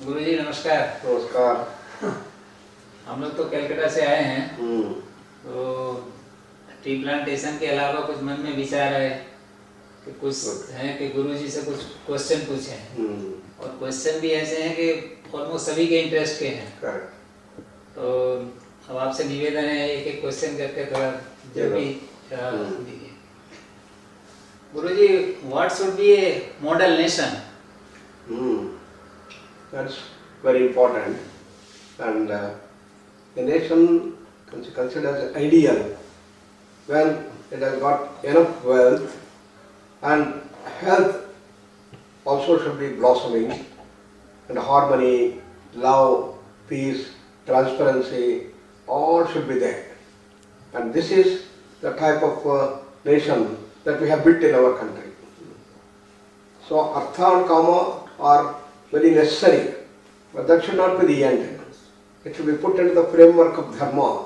गुरुजी नमस्कार। नमस्कार। हम लोग तो कलकत्ता से आए हैं, तो टी प्लांटेशन के अलावा कुछ मन में विचार है कि कुछ है कि गुरुजी से कुछ क्वेश्चन पूछें, और क्वेश्चन भी ऐसे हैं कि ऑलमोस्ट सभी के इंटरेस्ट के हैं। तो अब आपसे निवेदन है एक एक क्वेश्चन करके थोड़ा जो भी दीजिए। Guruji, what should be a model nation? That's very important. And a nation considered as ideal when it has got enough wealth, and health also should be blossoming, and harmony, love, peace, transparency, all should be there. And this is the type of nation that we have built in our country. So artha and kama are very necessary, but that should not be the end. It should be put into the framework of dharma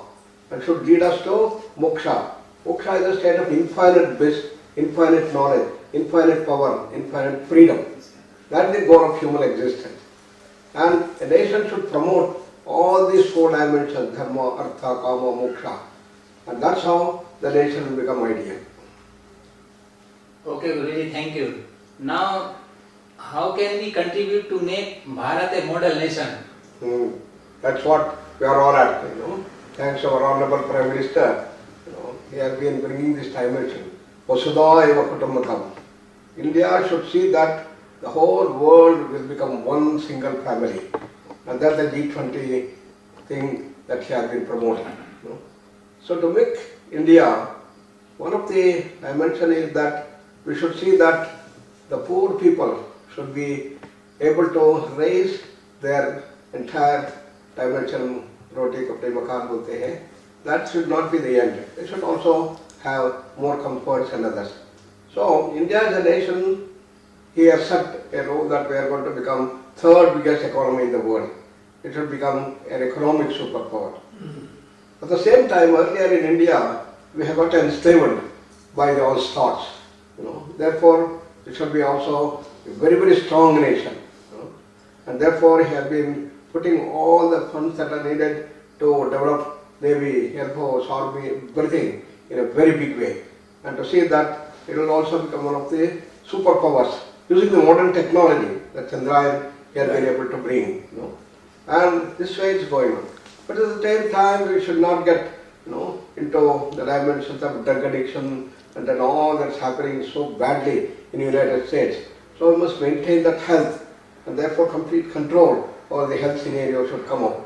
and should lead us to moksha. Moksha is a state of infinite bliss, infinite knowledge, infinite power, infinite freedom. That is the goal of human existence. And a nation should promote all these four dimensions, dharma, artha, kama, moksha. And that's how the nation will become ideal. Okay, Guruji, thank you. Now, how can we contribute to make Bharat a model nation? That's what we are all at, Thanks to our Honorable Prime Minister, he has been bringing this dimension. Vasudha eva kutumbakam. India should see that the whole world will become one single family. And that's the G20 thing that he has been promoting. So to make India, one of the dimensions is that we should see that the poor people should be able to raise their entire dimension, roti kapde makan bolte hain. That should not be the end. They should also have more comforts and others. So India as a nation, he has set a role that we are going to become third biggest economy in the world. It should become an economic superpower. At the same time, earlier in India, we have got enslaved by the all thoughts. Therefore, it should be also a very, very strong nation. And therefore, he has been putting all the funds that are needed to develop Navy, Air Force, Army, everything in a very big way. And to see that it will also become one of the superpowers using the modern technology that Chandrayaan has been able to bring. And this way it's going on. But at the same time, we should not get into the dimensions of drug addiction and then all that's happening so badly in the United States. So we must maintain that health, and therefore complete control over the health scenario should come up.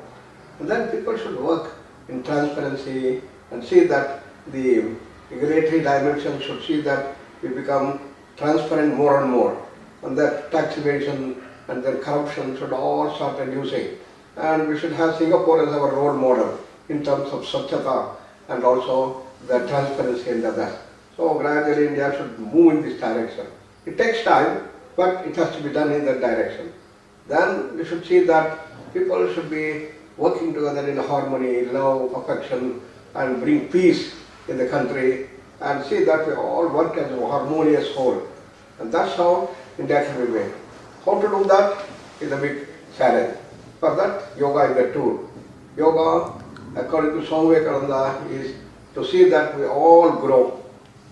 And then people should work in transparency and see that the regulatory dimension should see that we become transparent more and more, and that tax evasion and then corruption should all start reducing. And we should have Singapore as our role model in terms of Swachhata and also the transparency and others. So gradually India should move in this direction. It takes time, but it has to be done in that direction. Then we should see that people should be working together in harmony, love, affection, and bring peace in the country, and see that we all work as a harmonious whole. And that's how India can be made. How to do that is a big challenge. For that, yoga is the tool. Yoga, according to Swami Vivekananda, is to see that we all grow.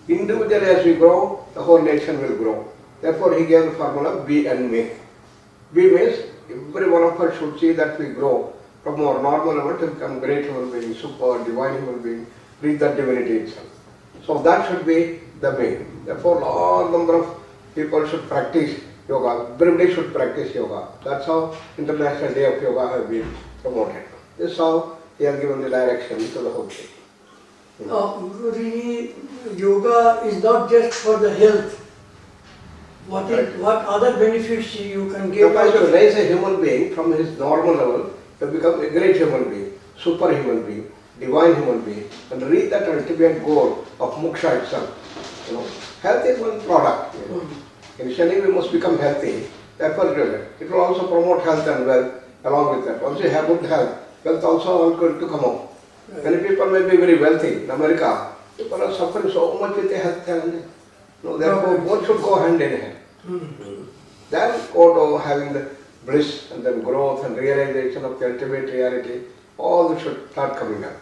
Individually as we grow, the whole nation will grow. Therefore, he gave the formula be and make. Be means every one of us should see that we grow from our normal level to become great human being, super, divine human being, reach that divinity itself. So that should be the main. Therefore, large number of people should practice yoga. Everybody should practice yoga. That's how International Day of Yoga has been promoted. This is how he has given the direction to the whole thing. Really, yoga is not just for the health. What other benefits you can give? If to raise a human being from his normal level to become a great human being, super human being, divine human being, and reach that ultimate goal of moksha itself. Health is one product. Initially we must become healthy. Therefore it will also promote health and wealth along with that. Once you have good health, wealth also going to come up. Many people may be very wealthy in America. People are suffering so much with their health challenges. Therefore both should go hand in hand. Then go to having the bliss and then growth and realization of the ultimate reality, all this should start coming up.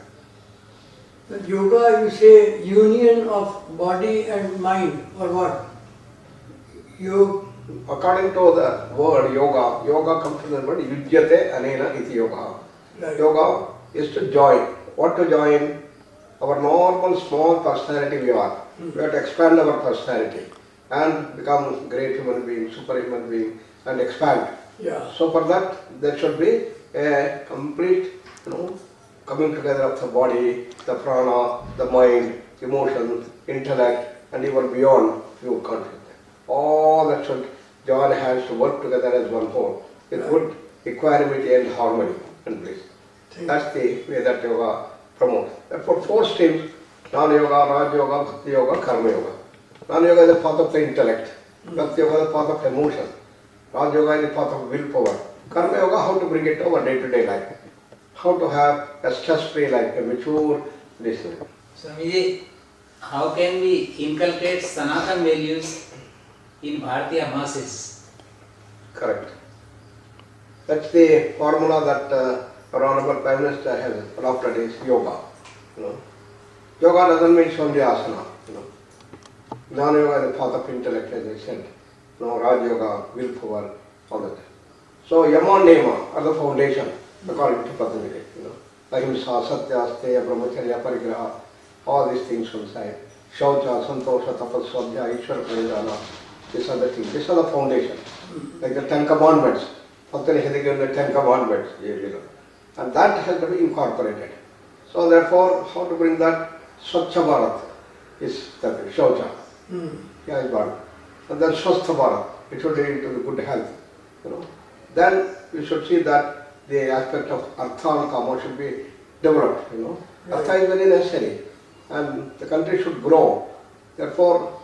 But yoga, you say union of body and mind, or what? You. According to the word yoga, yoga comes from the word yujyate anena iti yoga. Right. Yoga is to join. What to join? Our normal small personality we are. We have to expand our personality and become great human being, superhuman being, and expand. Yeah. So for that, there should be a complete, coming together of the body, the prana, the mind, emotions, intellect, and even beyond few consciousness. All that should join hands to work together as one whole with good equanimity and harmony and bliss. That's the way that yoga promotes. Therefore, 4 streams: Jnana Yoga, Raj Yoga, Bhakti Yoga, Karma Yoga. Jnana Yoga is the path of the intellect. Bhakti Yoga is the path of emotion. Raj Yoga is the path of willpower. Karma Yoga, how to bring it to our day-to-day life. How to have a stress-free life, a mature listener. Swamiji, how can we inculcate Sanatan values in Bharatiya masses? Correct. That's the formula that our Honorable Prime Minister has adopted, is yoga. Yoga doesn't mean only asana. Jnana Yoga is the path of intellect, as I said. Raj Yoga, willpower, all that. So Yama and Nema are the foundation, according to Patanjali. Ahimsa, Satya, Steya, Brahmacharya, Parigraha, all these things on side. Shaucha, Santosha, Tapas, Swadhyaya, Ishvara Pranidhana. These are the things. These are the foundation. Like the 10 Commandments. Patanjali has given the 10 Commandments. And that has to be incorporated. So therefore, how to bring that? Swachha Bharat is that Shaucha. Yeah, is Bharat. And then Swastha Bharat. It should lead to the good health. Then we should see that the aspect of Artha and Kama should be developed. Artha is very necessary. And the country should grow. Therefore,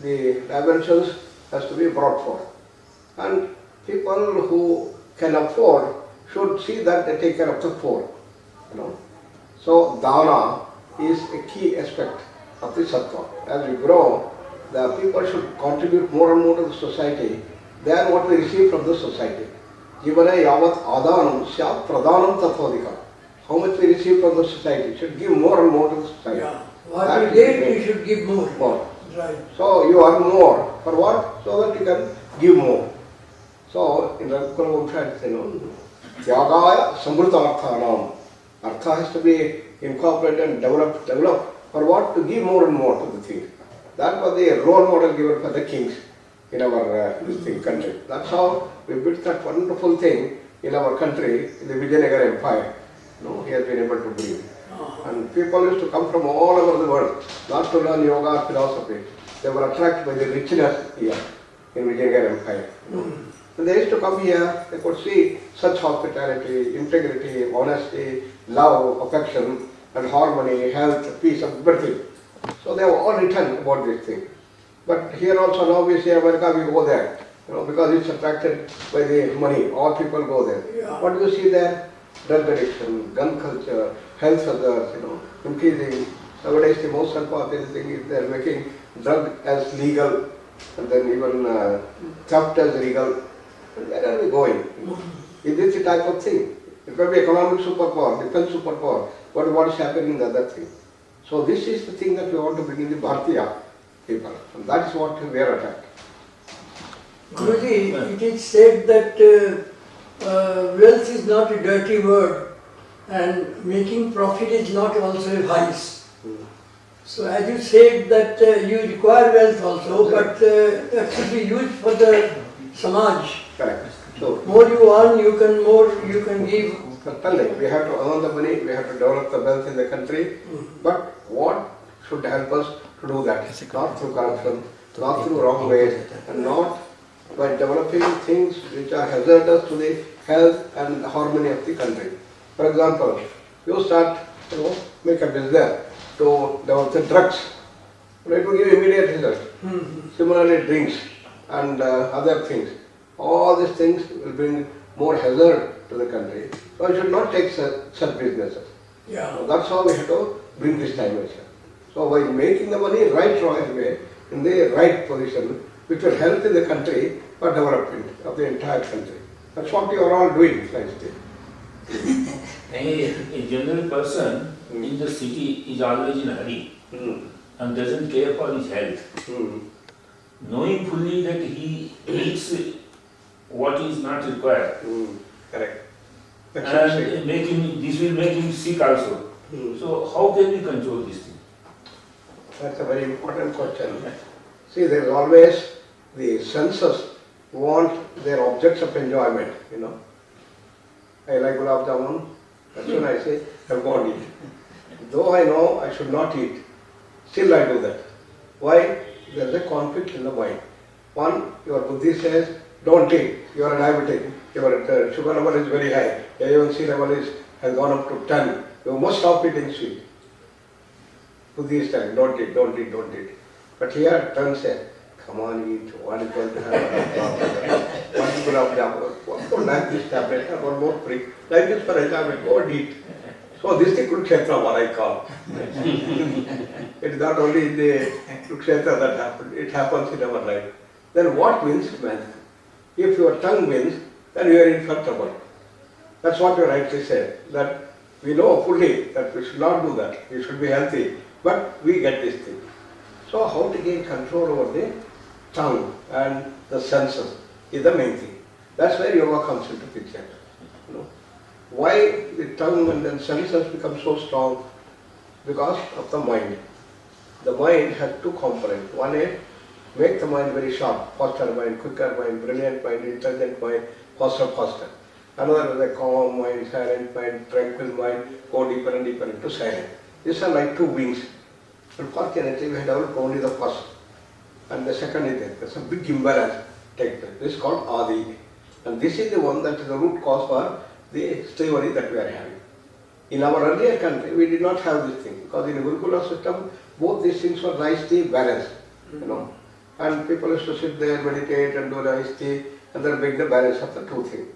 the dimensions has to be brought forth. And people who can afford should see that they take care of the poor. So dana is a key aspect of the sattva. As we grow, the people should contribute more and more to the society than what we receive from the society. Jivane yavat adanam syat pradhanam tatvodika. How much we receive from the society should give more and more to the society. Yeah. What you get, you should give more. More. Right. So you earn more. For what? So that you can give more. So in the Kolkata, Tyagaya Samrutarthanam. Artha has to be incorporated and developed. For what? To give more and more to the thing. That was the role model given for the kings in our country. That's how we built that wonderful thing in our country, in the Vijayanagara Empire. He has been able to bring. And people used to come from all over the world, not to learn yoga or philosophy. They were attracted by the richness here in Vijayanagara Empire. And they used to come here, they could see such hospitality, integrity, honesty, love, affection, and harmony, health, peace, everything. So they have all written about this thing. But here also now we see America, we go there, because it's attracted by the money. All people go there. Yeah. What do you see there? Drug addiction, gun culture, health hazards, increasing. Nowadays the most unfortunate thing is they are making drug as legal, and then even theft as legal. Where are we going? Is this the type of thing? It may be economic superpower, defense superpower, but what is happening in the other thing? So this is the thing that we want to bring in the Bharatiya people, and that is what we are attacked. Guruji, it is said that wealth is not a dirty word and making profit is not also a vice. So as you said that you require wealth also, but that should be used for the samaj. Correct. So More you earn, you can give. certainly we have to earn the money, we have to develop the wealth in the country, but what should help us to do that? Not through corruption, not through wrong ways, and not by developing things which are hazardous to the health and harmony of the country. For example, you start, make a business to develop the drugs, it will give immediate result. Similarly, drinks and other things. All these things will bring more hazard to the country. So I should not take such businesses. Yeah. So that's how we have to bring this dimension. So by making the money right way, in the right position, which will help in the country for development of the entire country. That's what you are all doing, nicely. A general person in the city is always in a hurry and doesn't care for his health. Knowing fully that he eats what is not required, Correct. That's and this will make him sick also. So how can we control this thing? That's a very important question. See, there is always the senses want their objects of enjoyment, you know. I like gulab jamun, as soon as I say, I'll go and eat. Though I know I should not eat, still I do that. Why? There is a conflict in the mind. One, your buddhi says, don't eat, you are a diabetic, your sugar level is very high, A1C level has gone up to 10, you must stop eating sweet. Buddhi is telling, don't eat, don't eat, don't eat. But here, tongue says, come on, eat, what is going to happen? What is gulab jamun? What don't like this tablet, one more prick. Like this for example, go and eat. So this is Kurukshetra, what I call. It is not only in the Kurukshetra that happens, it happens in our life. Then what wins, man? If your tongue wins, then you are in for trouble. That's what you rightly said, that we know fully that we should not do that, we should be healthy, but we get this thing. So how to gain control over the tongue and the senses is the main thing. That's where yoga comes into picture. You know. Why the tongue and the senses become so strong? Because of the mind. The mind has two components. One is make the mind very sharp, faster mind, quicker mind, brilliant mind, intelligent mind, faster. Another is a calm mind, silent mind, tranquil mind, go deeper and deeper into silence. These are like two wings. Unfortunately, we have developed only the first. And the second is there. There's a big imbalance take place. This is called Adi. And this is the one that is the root cause for the slavery that we are having. In our earlier country, we did not have this thing. Because in the Gurukula system, both these things were nicely balanced. You know. And people used to sit there, meditate and do nicely, and then make the balance of the two things.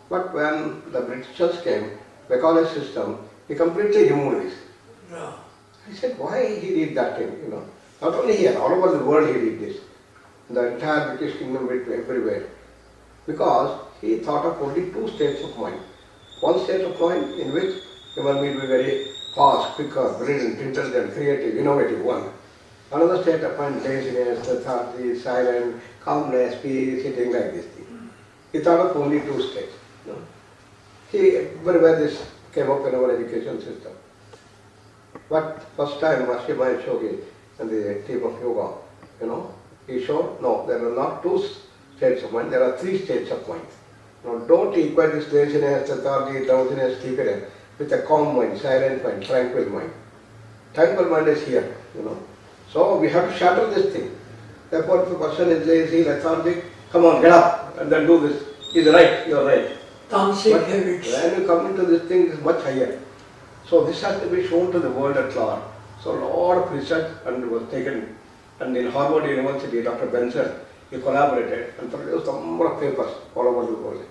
But when the Britishers came, Macaulay system, he completely removed this. Yeah. I said, why he did that thing, you know. Not only here, all over the world he did this. The entire British kingdom went everywhere. Because he thought of only two states of mind. One state of mind in which human being will be very fast, quicker, brilliant, intelligent, creative, innovative, one. Another state of mind, laziness, lethargy, silence, calmness, peace, sitting like this thing. He thought of only two states. You know. Everywhere this came up in our education system. But first time Master Shogi and the team of yoga, you know, he showed, no, there are not two states of mind, there are three states of mind. Now don't equate this laziness, lethargy, drowsiness, sleepiness with a calm mind, silent mind, tranquil mind. Tranquil mind is here, you know. So we have to shatter this thing. Therefore, if a person is lazy, lethargic, come on, get up and then do this. He's right, you're right. Tamasic habits. When you come into this thing, it is much higher. So this has to be shown to the world at large. So a lot of research was taken, and in Harvard University, Dr. Benson, he collaborated and produced a number of papers all over the world.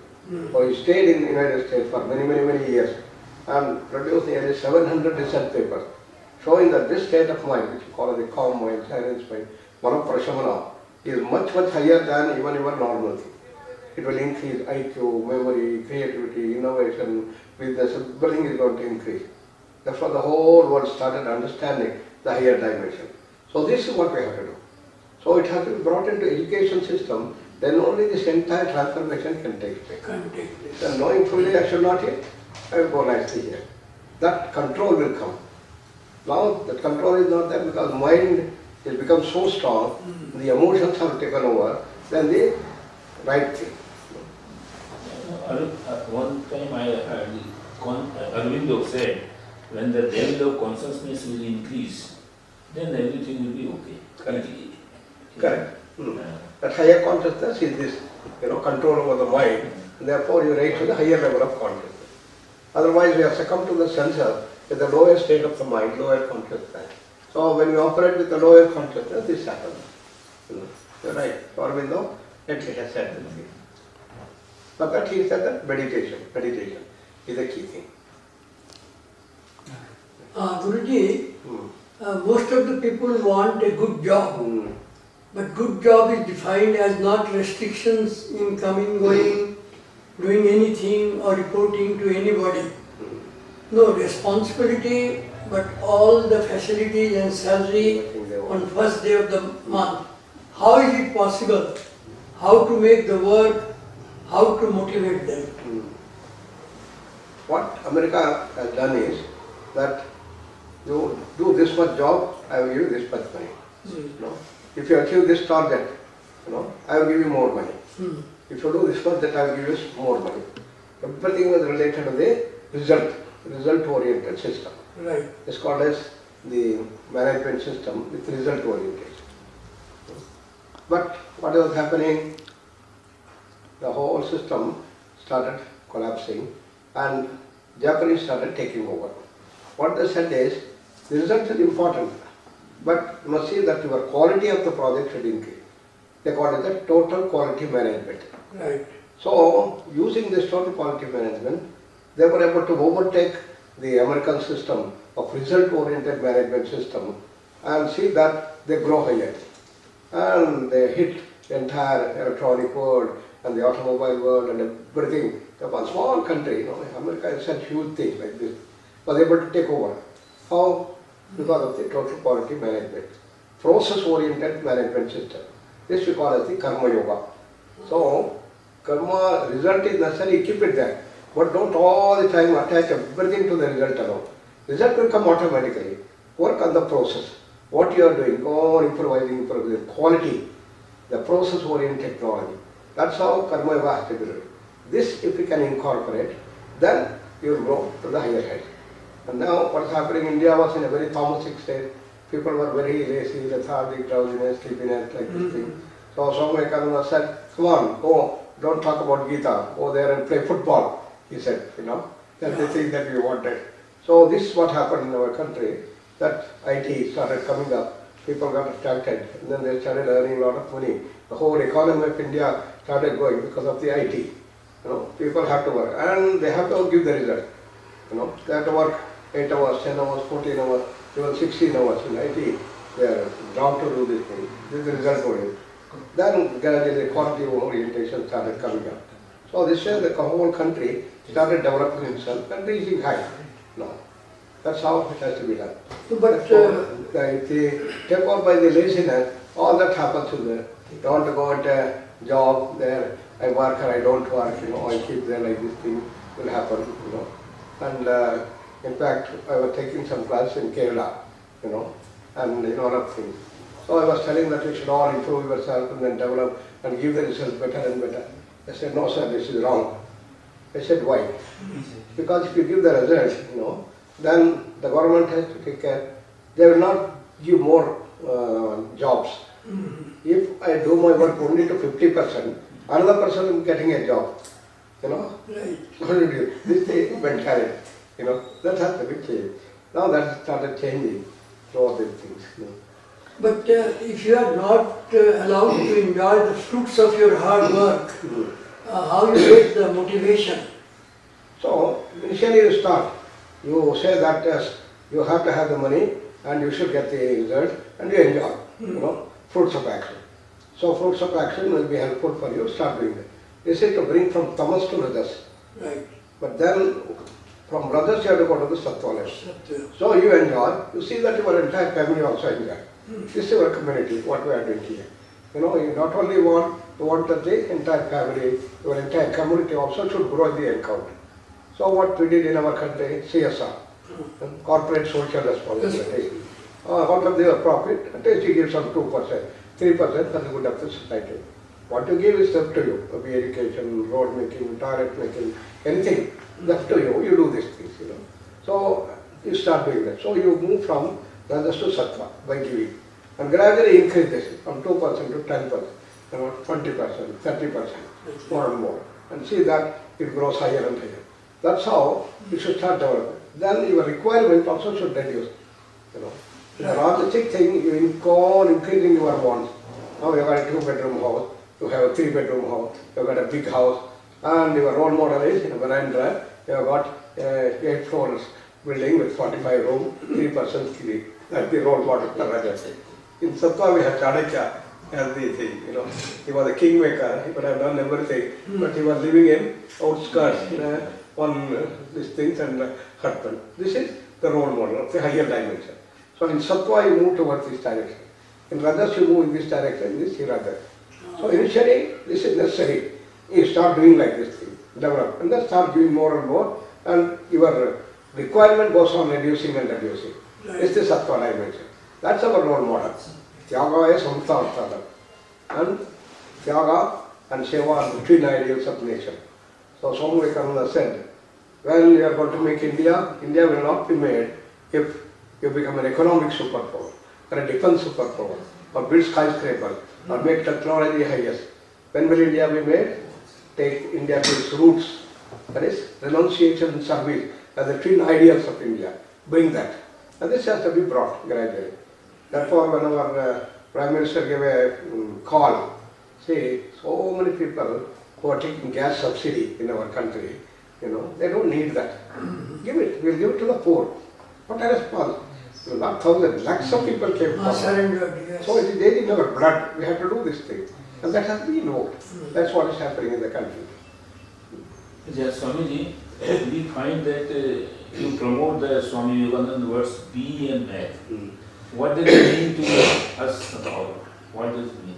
So he stayed in the United States for many years and produced nearly 700 research papers showing that this state of mind, which we call the calm mind, silence mind, Manaprashamana, is much higher than even your normal thing. It will increase IQ, memory, creativity, innovation, business, everything is going to increase. Therefore, the whole world started understanding the higher dimension. So this is what we have to do. So it has to be brought into education system, then only this entire transformation can take place. And knowing fully I should not eat, I will go nicely here. That control will come. Now that control is not there because mind has become so strong, the emotions have taken over, then the right thing. One time I heard Rabindra said, when the level of consciousness will increase, then everything will be okay. Correct. That higher consciousness is this, control over the mind, and therefore you reach to the higher level of consciousness. Otherwise we have succumbed to the senses with the lower state of the mind, lower consciousness. So when you operate with the lower consciousness, this happens. You're right. Rabindra actually has said this thing. But that he said that meditation is the key thing. Guruji, most of the people want a good job, but good job is defined as not restrictions in coming, going, doing anything or reporting to anybody. No responsibility, but all the facilities and salary on first day of the month. How is it possible? How to make the work? How to motivate them? What America has done is that you do this much job, I will give you this much money. You know, if you achieve this target, you know, I will give you more money. If you do this much, that I will give you more money. Everything was related to the result-oriented system. Right. It's called as the management system with result orientation. But what was happening? The whole system started collapsing and Japanese started taking over. What they said is, the result is important, but you must see that your quality of the project should increase. They call it the total quality management. Right. So, using this total quality management, they were able to overtake the American system of result-oriented management system and see that they grow higher. And they hit the entire electronic world and the automobile world and everything. One small country, you know, America is such huge thing like this, was able to take over. How? Because of the total quality management. Process-oriented management system. This we call as the Karma Yoga. So, Karma result is necessary, keep it there. But don't all the time attach everything to the result alone. Result will come automatically. Work on the process. What you are doing, go on improvising, quality, the process-oriented technology. That's how Karma Yoga has to be done. This, if we can incorporate, then you will go to the higher height. And now what's happening, India was in a very Thomastic state. People were very lazy, lethargic, drowsiness, sleepiness, like this thing. So Swami Vivekananda said, come on, go, don't talk about Gita, go there and play football, he said, you know. That's the thing that we wanted. So this is what happened in our country, that IT started coming up, people got attracted, and then they started earning a lot of money. The whole economy of India started going because of the IT. You know, people have to work, and they have to give the result. You know, they have to work 8 hours, 10 hours, 14 hours, even 16 hours in IT. They are drawn to do this thing. This is the result oriented. Then gradually the quality orientation started coming up. So this way the whole country started developing itself and reaching high. No. That's how it has to be done. But if they take over by the laziness, all that happens to them. They want to go at a job there, I work or I don't work, you know, I keep there like this thing will happen, you know. And in fact, I was taking some class in Kerala, you know, and you know, a lot of things. So I was telling that you should all improve yourself and then develop and give the results better and better. They said, no sir, this is wrong. I said, why? Because if you give the result, you know, then the government has to take care. They will not give more jobs. If I do my work only to 50%, another person is getting a job. You know? right. What do you do? This thing went carried. You know, that has to be changed. Now that started changing through all these things. You know. But if you are not allowed to enjoy the fruits of your hard work, how you get the motivation? So, initially you start. You say that yes, you have to have the money and you should get the result and you enjoy, you know, fruits of action. So fruits of action will be helpful for you, start doing that. This is to bring from tamas to rajas. Right. But then from rajas you have to go to the sattva level. Satya. So you enjoy, you see that your entire family also enjoy. This is our community, what we are doing here. You know, you not only want that the entire family, your entire community also should grow in the encounter. So what we did in our country, CSR, corporate social responsibility. Out of their profit, at least you give some 2%, 3% for the good of the society. What you give is up to you. Maybe education, road making, toilet making, anything. It's up to you. You do these things, you know. So you start doing that. So you move from rajas to sattva by giving. And gradually increase this from 2% to 10%, you know, 20%, 30%, more and more. And see that it grows higher and higher. That's how you should start developing. Then your requirement also should reduce. You know, the logistic thing, you go on increasing your wants. Now you have got a 2-bedroom house, you have a 3-bedroom house, you have got a big house, and your role model is in a veranda, you have got 8 floors building with 45 rooms, 3 persons sleep. That's the role model. In Sattva we have Chanakya, healthy thing, you know. He was a kingmaker, he could have done everything, but he was living in outskirts, on these things and husband. This is the role model of the higher dimension. So in Sattva you move towards this direction. In Rajas you move in this direction, this is Rajas. So initially this is necessary. You start doing like this thing, develop, and then start giving more and more, and your requirement goes on reducing and reducing. This is Sattva dimension. That's our role model. Tyaga is Samsarthana. And Tyaga and Seva are the twin ideals of nature. So Swami Vivekananda said, well, you are going to make India, India will not be made if you become an economic superpower, or a defense superpower, or build skyscraper, or make technology highest. When will India be made? Take India to its roots, that is renunciation and service as the twin ideals of India. Bring that. And this has to be brought gradually. Therefore, when our Prime Minister gave a call, see, so many people who are taking gas subsidy in our country, they don't need that. Give it, we'll give it to the poor. What a response. Not thousands, lakhs of people came forward. Yes. So it is there in our blood, we have to do this thing. And that has been invoked. That's what is happening in the country. Yes, Swamiji, we find that you promote the Swami Vivekananda words be and make. What does it mean to us about? What does it mean?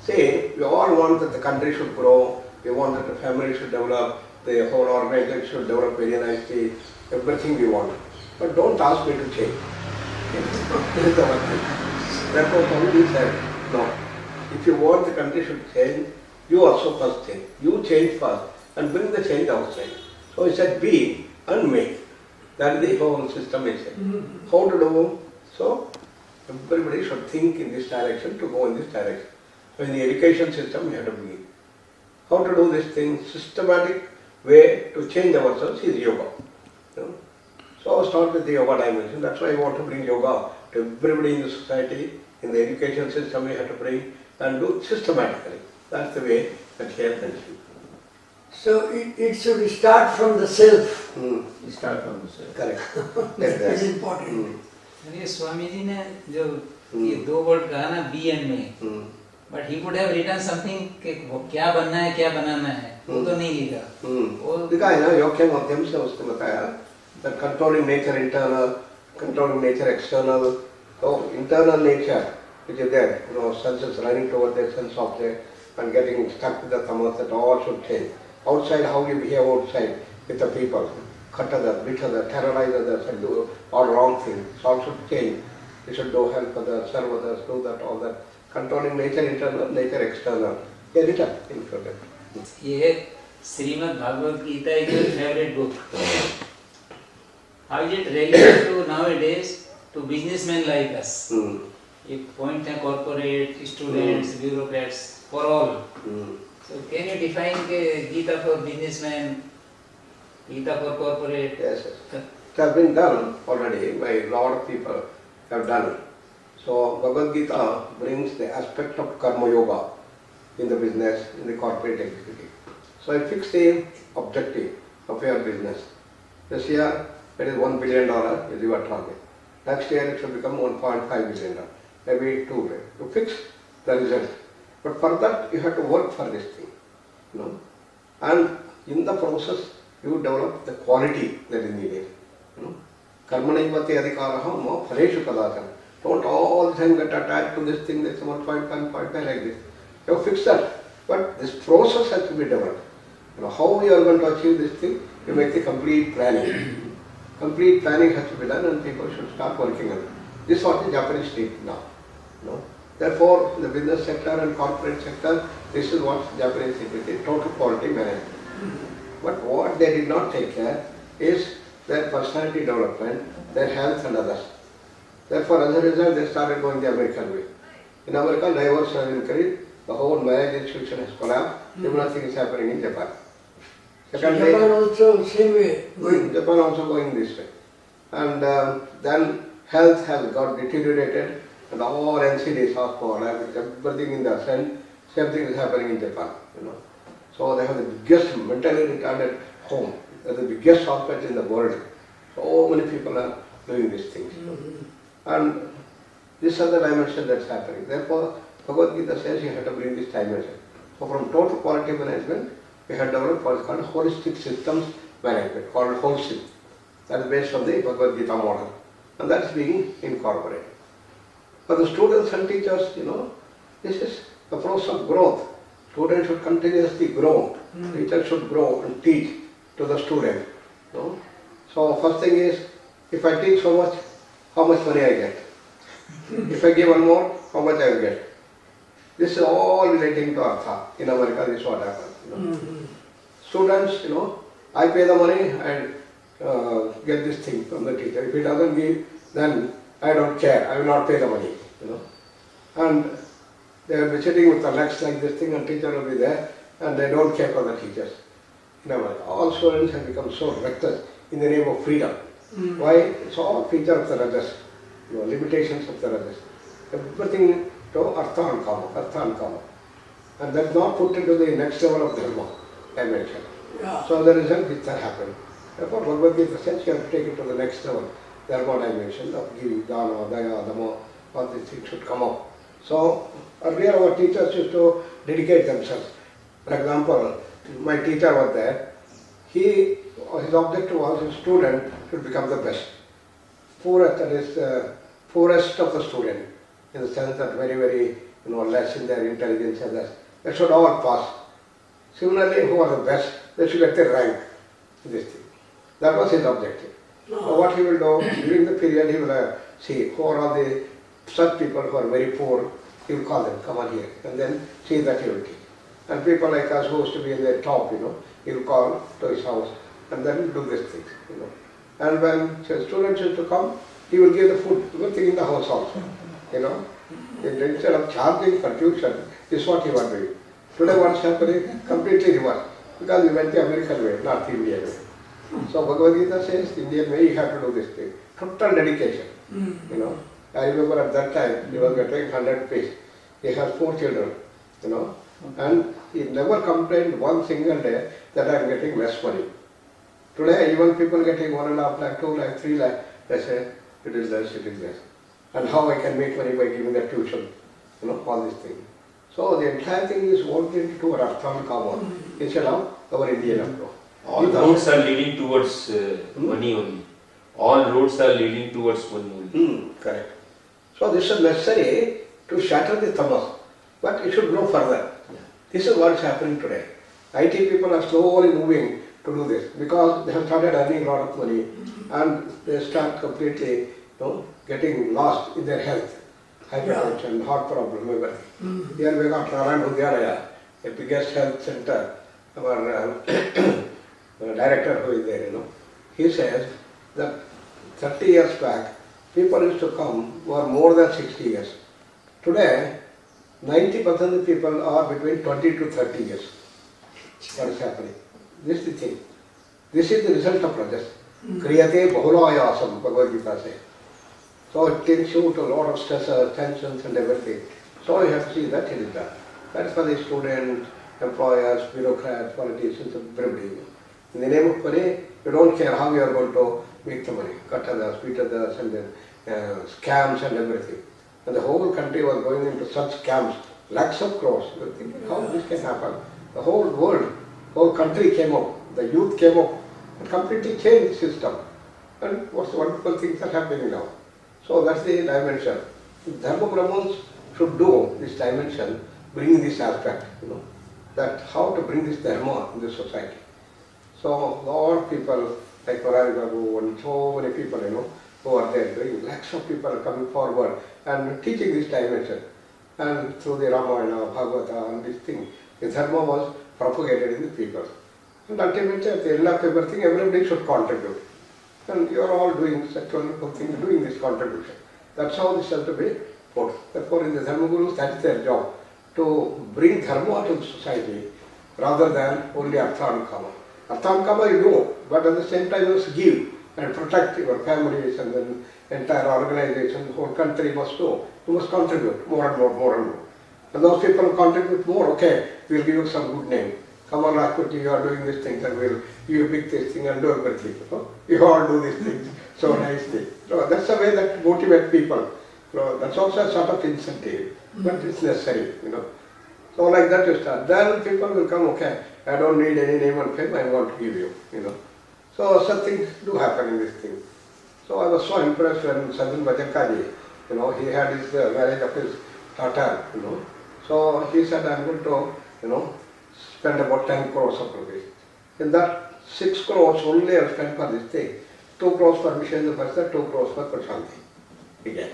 See, we all want that the country should grow, we want that the family should develop, the whole organization should develop very nicely, everything we want. But don't ask me to change. This is the one thing. Therefore, Swamiji said, no. If you want the country should change, you also first change. You change first and bring the change outside. So he said, be and make. That is the whole system is said. How to do? So, everybody should think in this direction to go in this direction. So in the education system, we have to be. How to do this thing? Systematic way to change ourselves is yoga. So start with the yoga dimension. That's why I want to bring yoga to everybody in the society. In the education system, we have to bring and do systematically. That's the way that here can see. So it should start from the self. Start from the self. Correct. That is important. ये स्वामी जी ने जो ये दो word कहा ना B and में, but he would have written something कि क्या बनना है क्या बनाना है, वो तो नहीं लिखा. वो लिखा है ना, योग के माध्यम से उसने बताया that controlling nature internal, controlling nature external. So internal nature which is there, senses running toward the sense object and getting stuck with the tamas, that all should change. Outside, how you behave outside with the people, cut others, beat others, terrorize others and do all wrong things. So all should change. You should do help others, serve others, do that, all that. Controlling nature internal, nature external. Yeah, written in front of it. ये Shrimad Bhagavat Gita is your favorite book. How is it relevant to nowadays to businessmen like us? एक point है corporate, students, bureaucrats, for all. So can you define के Gita for businessmen, Gita for corporate? Yes, yes. It has been done already by a lot of people have done. So Bhagavad Gita brings the aspect of karma yoga in the business, in the corporate executive. So I fixed the objective of your business. This year it is $1 billion is your target. Next year it should become $1.5 billion. Maybe 2 billion. You fix the result. But for that you have to work for this thing. And in the process you develop the quality that is needed. Karmanaivati adhikaraha ma phaleshu kadachana. Don't all the time get attached to this thing, that's 1.5 like this. You fix that. But this process has to be developed. How you are going to achieve this thing, you make the complete planning. Complete planning has to be done and people should start working on it. This is what the Japanese need now. Therefore, in the business sector and corporate sector, this is what Japanese need, the total quality management. But what they did not take care is their personality development, their health and others. Therefore, as a result, they started going the American way. In America, divorce has increased, the whole marriage institution has collapsed, similar thing is happening in Japan. Secondly, Japan also same way going. Japan also going this way. And then health has got deteriorated and all NCDs, hospital, everything in the same thing is happening in Japan. So they have the biggest mentally retarded home, the biggest hospital in the world. So many people are doing these things. And This is the dimension that's happening. Therefore, Bhagavad Gita says you have to bring this dimension. So from total quality management, we have developed what is called holistic systems management, called wholesome. That is based on the Bhagavad Gita model. And that is being incorporated. For the students and teachers, this is the process of growth. Students should continuously grow. Teachers should grow and teach to the student. So first thing is, if I teach so much, how much money I get? If I give one more, how much I will get? This is all relating to Artha. In America, this is what happens. Students, I pay the money and get this thing from the teacher. If he doesn't give, then I don't care. I will not pay the money. And they will be sitting with the legs like this thing, and teacher will be there, and they don't care for the teachers. In America, all students have become so reckless in the name of freedom. Why? It's all feature of the rajas, limitations of the rajas. Everything to artha and kama. And that's not put into the next level of dharma dimension. Yeah. So the result is that happened. Therefore, Bhagavad Gita says you have to take it to the next level, dharma dimension of giving dana, daya, dhamma, all these things should come up. So earlier our teachers used to dedicate themselves. For example, my teacher was there. His objective was his student should become the best. Poorest, that is poorest of the student, in the sense that very, very less in their intelligence and that. They should all pass. Similarly, who are the best, they should get the rank in this thing. That was his objective. So what he will do, during the period he will see who are all the such people who are very poor, he will call them, come on here, and then see that he will teach. And people like us who used to be in the top, he will call to his house and then do these things, And when students used to come, he will give the food, everything in the house also, Instead of charging for tuition, this is what he was doing. Today what's happening? Completely reversed. Because we went the American way, not the Indian way. So Bhagavad Gita says, Indian way you have to do this thing. Total dedication. I remember at that time, he was getting 100 rupees. He has 4 children, and he never complained one single day that I am getting less money. Today, even people getting 1.5 lakh, 2 lakh, 3 lakh, they say, it is less. And how I can make money by giving the tuition, all these things. So the entire thing is oriented to our Artha and Kama instead of our Indian approach. All roads are leading towards money only. All roads are leading towards money only. Correct. So this is necessary to shatter the tamas, but it should grow further. This is what is happening today. IT people are slowly moving to do this because they have started earning a lot of money and they start completely getting lost in their health. Hypertension, heart problem, everything. Here we got Rathan, the biggest health center. Our director who is there, he says that 30 years back, people used to come who are more than 60 years. Today, 90% of the people are between 20 to 30 years. What is happening? This is the thing. This is the result of rajas. Kriyate bahulayasam, Bhagavad Gita says. So it takes you to a lot of stress, tensions and everything. So you have to see that it is done. That is for the students, employers, bureaucrats, politicians, everybody. In the name of money, you don't care how you are going to make the money. Katadas, pitadas, and then scams and everything. And the whole country was going into such scams, lakhs of crores. You think how this can happen? The whole world, whole country came up, the youth came up, and completely changed the system. And what's the wonderful things are happening now. So that's the dimension. Dharma Brahmans should do this dimension, bring this aspect, that how to bring this dharma in the society. So a lot of people like Parari Babu and so many people, who are there doing, lakhs of people are coming forward and teaching this dimension. And through the Ramayana, Bhagavata and this thing, the dharma was propagated in the people. And ultimately at the end of everything, everybody should contribute. And you are all doing such wonderful things, doing this contribution. That's how this has to be put. Therefore in the Dharma Gurus, that is their job, to bring dharma to the society rather than only Artha and Kama. Artha and Kama you do, but at the same time you must give and protect your families and then entire organization, the whole country must do. You must contribute more and more. And those people who contribute more, okay, we'll give you some good name. Come on Rajput, you are doing these things and we'll give you big this thing and do everything. You all do these things so nicely. So that's the way that motivate people. So that's also a sort of incentive, but it's necessary, So like that you start. Then people will come, okay, I don't need any name and fame, I want to give you, So such things do happen in this thing. So I was so impressed when Sajjan Bhajankaji, he had his marriage of his daughter, So he said, I'm going to, spend about 10 crores of rupees. In that 6 crores only I have spent for this thing. 2 crores for Mission the Pastor, 2 crores for Prashanti. Again.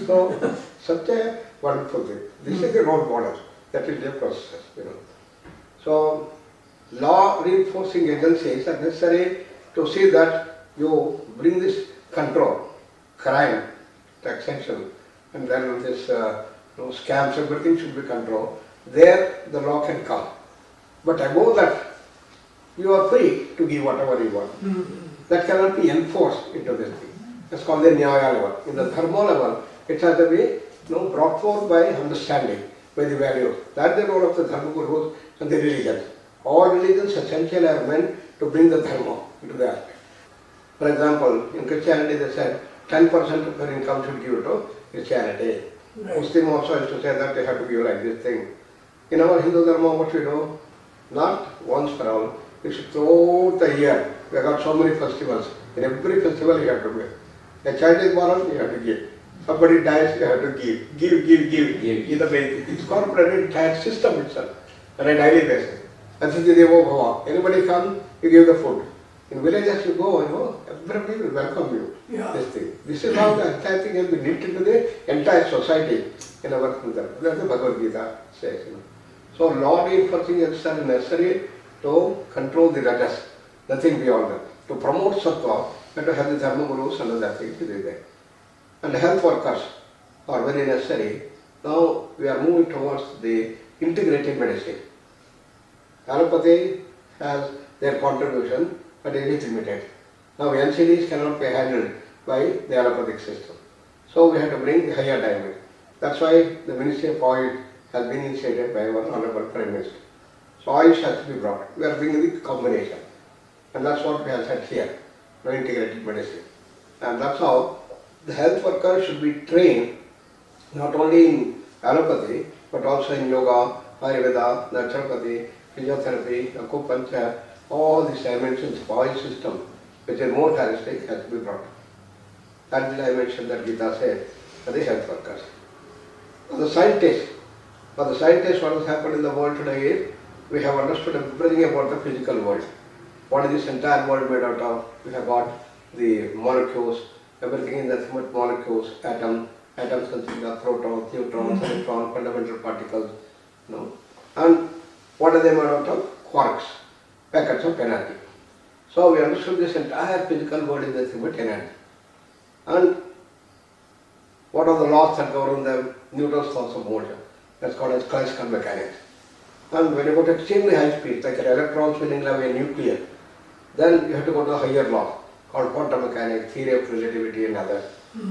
So, such a wonderful thing. This is the role model. That is the process, So, law reinforcing agencies are necessary to see that you bring this control, crime, taxation, and then this scams, everything should be controlled. There the law can come. But above that, you are free to give whatever you want. That cannot be enforced into this thing. It's called the Nyaya level. In the Dharma level, it has to be brought forth by understanding, by the values. That's the role of the Dharma Gurus and the religions. All religions essentially are meant to bring the Dharma into the aspect. For example, in Christianity they said 10% of their income should give to Christianity. Right. Muslim also used to say that they have to give like this thing. In our Hindu Dharma, what we do? Not once for all. We should throughout the year. We have got so many festivals. In every festival you have to give. A child is born, you have to give. Somebody dies, you have to give. Give. In the way, it's incorporated entire system itself on a daily basis. Atithi Devo Bhava. Anybody come, you give the food. In villages you go, everybody will welcome you. Yeah. This thing. This is how the entire thing has been knit into the entire society in our Hindu. That's the Bhagavad Gita says. So law reinforcing is necessary to control the rajas, nothing beyond that. To promote sattva, and to have the dharma gurus and other things to be there. And health workers are very necessary. Now we are moving towards the integrated medicine. Allopathy has their contribution, but it is limited. Now NCDs cannot be handled by the allopathic system. So we have to bring the higher dimension. That's why the Ministry of Oil has been initiated by our Honorable Prime Minister. So oil has to be brought. We are bringing the combination. And that's what we have said here, integrated medicine. And that's how the health workers should be trained not only in allopathy, but also in yoga, Ayurveda, naturopathy, physiotherapy, acupuncture, all these dimensions of oil system, which is more holistic, has to be brought. That's the dimension that Gita said for the health workers. For the scientists, what has happened in the world today is, we have understood everything about the physical world. What is this entire world made out of? We have got the molecules, everything in the molecules, atoms consisting of protons, neutrons, electrons, fundamental particles, and what are they made out of? Quarks, packets of energy. So we understood this entire physical world is nothing but energy. And what are the laws that govern them? Newton's laws of motion. That's called as classical mechanics. And when you go to extremely high speed, like an electron spinning away a nuclear, then you have to go to a higher law called quantum mechanics, theory of relativity and others.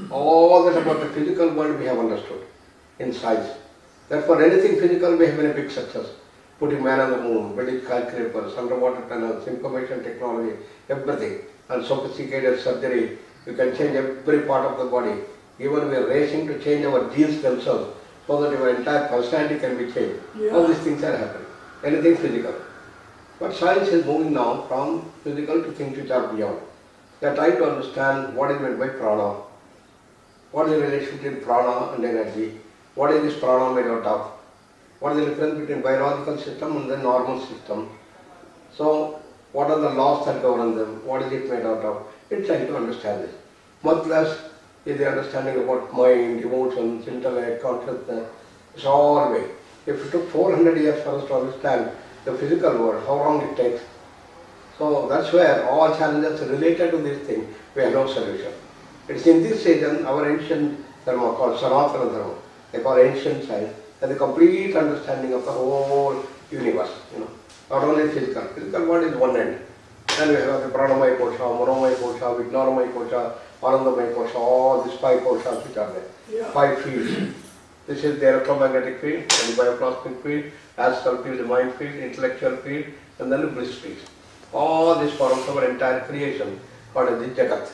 All that about the physical world we have understood in science. Therefore anything physical we have been a big success. Putting man on the moon, building skyscrapers, underwater tunnels, information technology, everything. And sophisticated surgery, you can change every part of the body. Even we are racing to change our genes themselves so that your entire personality can be changed. Yeah. All these things are happening. Anything physical. But science is moving now from physical to things which are beyond. They are trying to understand what is meant by prana. What is the relation between prana and energy? What is this prana made out of? What is the difference between biological system and the normal system? So, what are the laws that govern them? What is it made out of? It's trying to understand this. Much less is the understanding about mind, emotions, intellect, consciousness. It's all way. If it took 400 years for us to understand the physical world, how long it takes? So that's where all challenges related to this thing, we have no solution. It's in this season, our ancient dharma called Sanatana Dharma, they call ancient science, has a complete understanding of the whole universe, not only physical. Physical world is one end. Then we have the Pranamaya Kosha, Manomaya Kosha, Vijnaramaya Kosha, Anandamaya Kosha, all these 5 koshas which are there. Yeah. 5 fields. This is the electromagnetic field, the bioplasmic field, astral field, the mind field, intellectual field, and then the bliss field. All this forms our entire creation, called as the Jagat.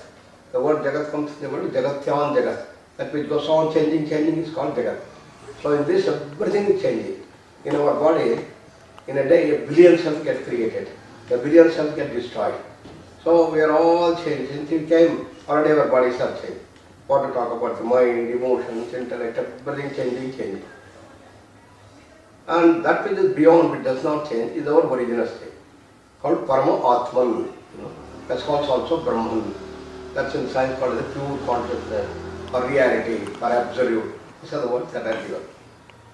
The word Jagat comes from the word Jagatyan Jagat. that which goes on changing is called Jagat. So in this, everything is changing. In our body, in a day, a billion cells get created. A billion cells get destroyed. So we are all changed. Since we came, already our bodies are changed. What to talk about the mind, emotions, intellect, everything changing. And that which is beyond, which does not change, is our original state, called Parama Atman. That's called also Brahman. That's in science called the pure consciousness, or reality, or absolute. These are the words that are given.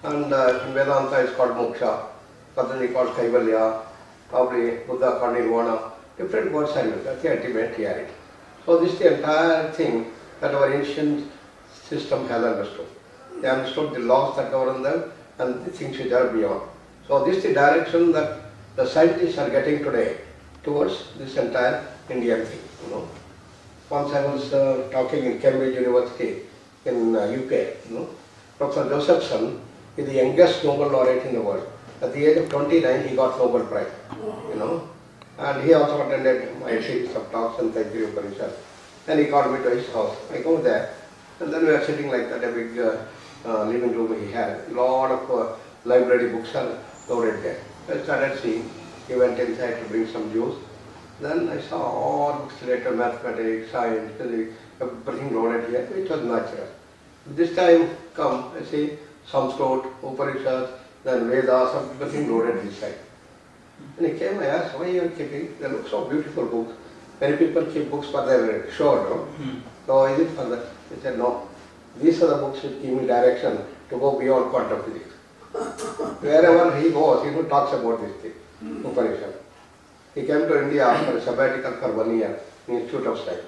And in Vedanta it's called Moksha, Patanjali called Kaivalya, probably Buddha called Nirvana. Different words are used. That's the ultimate reality. So this is the entire thing that our ancient system has understood. They understood the laws that govern them and the things which are beyond. So this is the direction that the scientists are getting today towards this entire Indian thing. Once I was talking in Cambridge University in UK. Professor Josephson is the youngest Nobel laureate in the world. At the age of 29, he got Nobel Prize. And he also attended my series of talks in Taittiriya Upanishad. And he called me to his house. I go there, and then we are sitting like that, a big living room he had. A lot of library books are loaded there. I started seeing. He went inside to bring some juice. Then I saw all books related to mathematics, science, physics, everything loaded here, which was natural. This time come, I see Sanskrit, Upanishads, then Vedas, everything loaded this side. And he came, I asked, why you are keeping? They look so beautiful books. Many people keep books for their show, no? So is it for that? He said, no. These are the books which give me direction to go beyond quantum physics. Wherever he goes, he talks about this thing, Upanishad. He came to India for a sabbatical for 1 year in Institute of Science.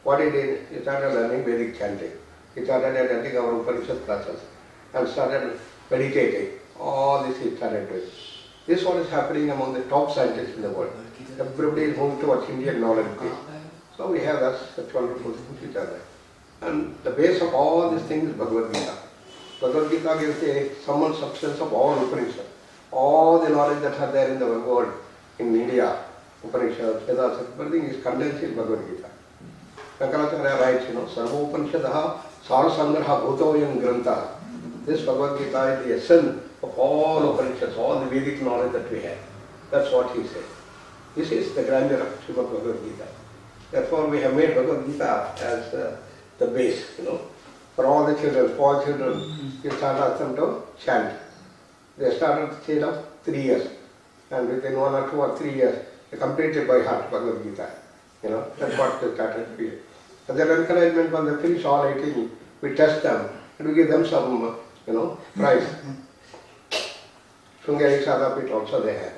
What he did, he started learning Vedic chanting. He started attending our Upanishad classes and started meditating. All this he started doing. This is what is happening among the top scientists in the world. Everybody is moving towards Indian knowledge base. So we have such wonderful things which are there. And the base of all these things is Bhagavad Gita. Bhagavad Gita gives the sum and substance of all Upanishads. All the knowledge that are there in the world, in India, Upanishads, Vedas, everything is condensed in Bhagavad Gita. Shankaracharya writes, Sarva Upanishadaha Sarasangraha Bhutoyam Grantha. This Bhagavad Gita is the essence of all Upanishads, all the Vedic knowledge that we have. That's what he said. This is the grandeur of Srimad Bhagavad Gita. Therefore, we have made Bhagavad Gita as the base, for all the children, small children. You start asking them to chant. They start at the age of 3 years. And within 1 or 2 or 3 years, they completed by heart Bhagavad Gita. That's what they started doing. But their encouragement, when they finish all 18, we test them and we give them some, prize. Shungari Sadapit also they have.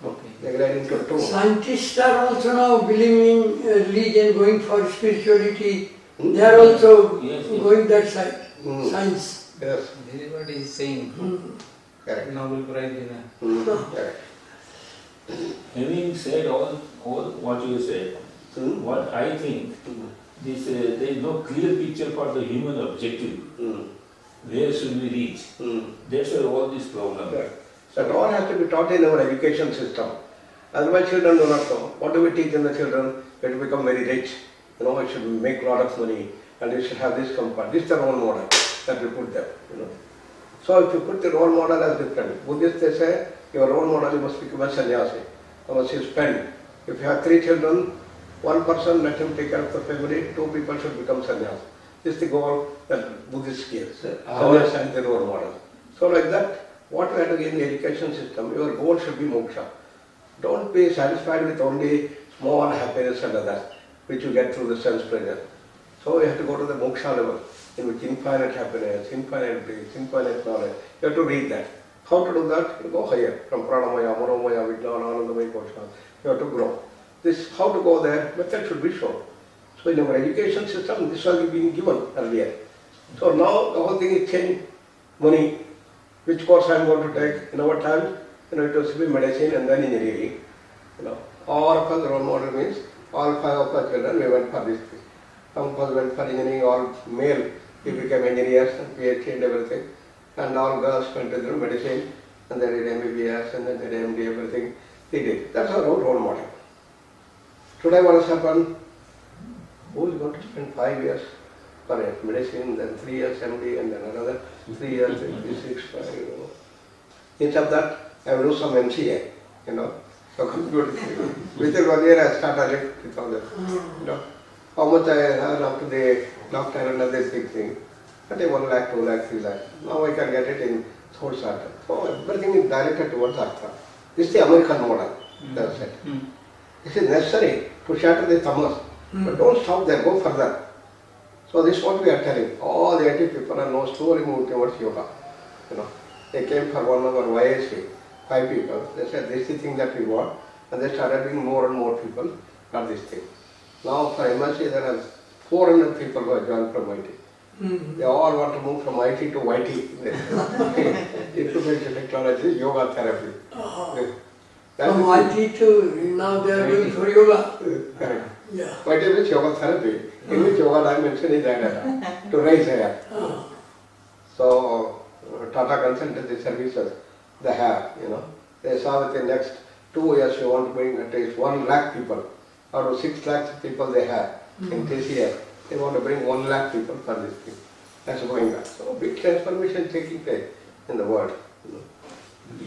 Okay. They grade into 2. Scientists are also now believing religion, going for spirituality. They are also going that side. Science. Yes. This is what he is saying. Correct. Nobel Prize winner. Correct. Having said all what you said, what I think, this there is no clear picture for the human objective. Where should we reach? That's where all this problem. Correct. That all has to be taught in our education system. Otherwise children do not know. What do we teach in the children? They will become very rich. It should make a lot of money and they should have this comfort. This is the role model that we put them. So if you put the role model as different, Buddhists they say, your role model you must become a sannyasi. You must spend. If you have 3 children, 1 person let him take care of the family, 2 people should become sannyasi. This is the goal that Buddhists give. Sannyasi and the role model. So like that, what we have to give in the education system, your goal should be moksha. Don't be satisfied with only small happiness and others, which you get through the sense pleasure. So you have to go to the moksha level, in which infinite happiness, infinite bliss, infinite knowledge. You have to read that. How to do that? You go higher, from pranamaya, manomaya, vijnana, anandamaya, kosha. You have to grow. This, how to go there, method should be shown. So in our education system, this was being given earlier. So now the whole thing is changed. Money, which course I am going to take. In our time, it was to be medicine and then engineering. All of us role model means all 5 of our children we went for this thing. Some of us went for engineering, all male, we became engineers and PhD and everything. And all girls went to medicine and they did MBBS and then they did MD, everything they did. That's our role model. Today what has happened? Who is going to spend 5 years for medicine, then 3 years MD, and then another 3 years, 6, 5, you know. Instead of that, I will do some MCA, you know. So computer. Within 1 year, I started with all that, you know. How much I earn up to the doctor and other big thing. But 1 lakh, 2 lakh, 3 lakh. Now I can get it in third starter. So everything is directed towards Artha. This is the American model. That's it. This is necessary to shatter the tamas. But don't stop there, go further. So this is what we are telling. All the 80 people are now slowly moving towards yoga. You know, they came for 1 hour YSA, 5 people. They said this is the thing that we want, and they started bringing more and more people for this thing. Now for MSc there are 400 people who have joined from IT. They all want to move from IT to YT. Information technology, yoga therapy. From IT to now they are going for yoga. Correct. Yeah. YT means yoga therapy. In which yoga dimension is added to raise hair. So Tata Consultancy Services, they have, you know, they saw within the next 2 years we want to bring at least 1 lakh people. Out of 6 lakhs people they have in TCS, they want to bring 1 lakh people for this thing. That's going on. So big transformation taking place in the world. You know.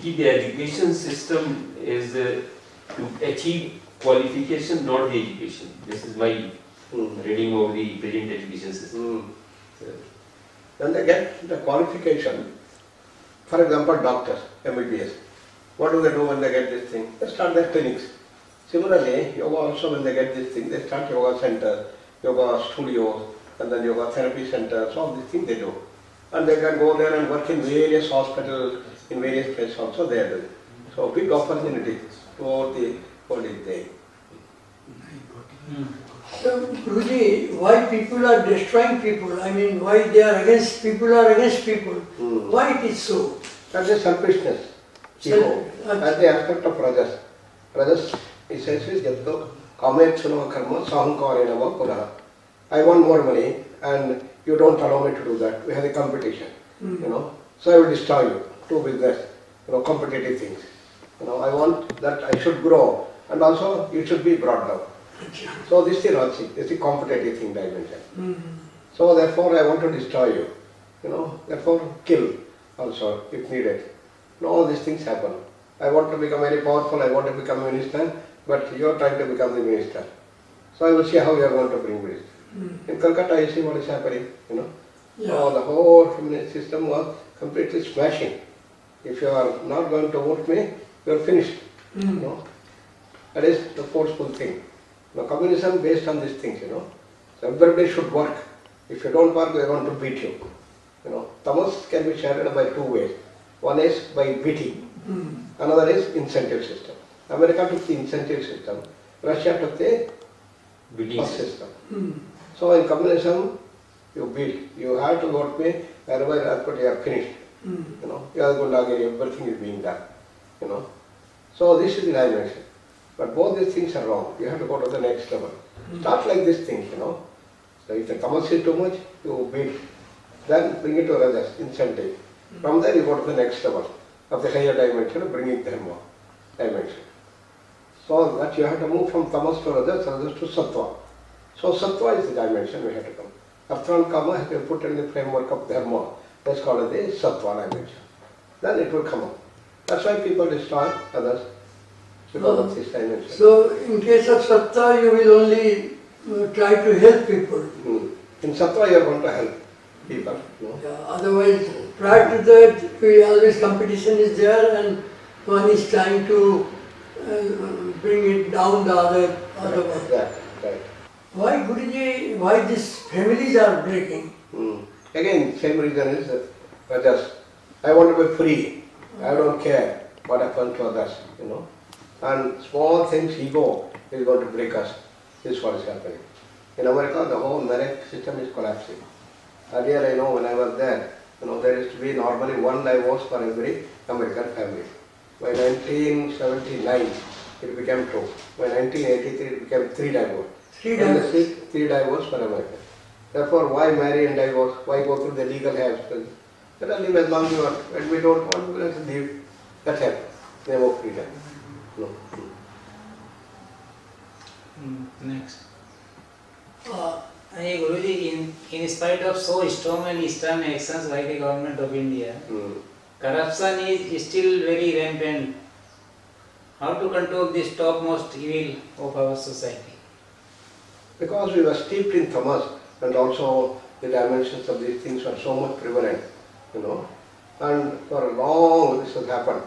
The education system is to achieve qualification, not the education. This is my reading of the present education system. When they get the qualification, for example, doctors, MBBS, what do they do when they get this thing? They start their clinics. Similarly, yoga also when they get this thing, they start yoga center, yoga studios, and then yoga therapy centers, all these things they do. And they can go there and work in various hospitals, in various places also they are doing. So big opportunity toward the world is there. So, Guruji, why people are destroying people? I mean, why they are against people are against people? Why it is so? That is selfishness, ego, and the aspect of rajas. Rajas essentially is jatto kamechunava karma sahankarenava purah. I want more money and you don't allow me to do that. We have a competition, you know. So I will destroy you to business, you know, competitive things. You know, I want that I should grow and also you should be brought down. So this is logic, this is competitive thing dimension. So therefore I want to destroy you, you know, therefore kill also if needed. You know, all these things happen. I want to become very powerful, I want to become a minister, but you are trying to become the minister. So I will see how you are going to bring minister. In Kolkata you see what is happening, you know. So the whole feminist system was completely smashing. If you are not going to vote me, you are finished. You know. That is the forceful thing. Now, communism based on these things, you know. So everybody should work. If you don't work, they are going to beat you. You know, tamas can be shattered by 2 ways. One is by beating. Another is incentive system. America took the incentive system. Russia took the first system. So in communism, you beat. You have to vote me. Otherwise, you are finished. You know, you are Gundagiri, everything is being done. You know. So this is the dimension. But both these things are wrong. You have to go to the next level. Start like this thing, you know. So if the tamas is too much, you beat. Then bring it to rajas, incentive. From there you go to the next level of the higher dimension, bringing dharma dimension. So that you have to move from tamas to rajas to sattva. So sattva is the dimension we have to come. Artha and kama has been put in the framework of dharma. That's called the sattva dimension. Then it will come up. That's why people destroy others. Because of this dimension. So, in case of sattva, you will only try to help people. In sattva, you are going to help people. No? Yeah, otherwise, prior to that, always competition is there and one is trying to bring it down the other one. Right. Why, Guruji, why these families are breaking? Again, same reason is rajas. I want to be free. I don't care what happens to others, you know. And small things, ego is going to break us. This is what is happening. In America, the whole marriage system is collapsing. Earlier, I know when I was there, you know, there used to be normally 1 divorce for every American family. By 1979, it became true. By 1983, it became 3 divorces. 3 divorces for America. Therefore, why marry and divorce? Why go through the legal hassle? Let us live as long as we want. When we don't want, let us live. That's it. Name of freedom. No. Next. Hey, Guruji, in spite of so strong and stern actions by the government of India, corruption is still very rampant. How to control this topmost evil of our society? Because we were steeped in tamas, and also the dimensions of these things were so much prevalent, and for long this has happened.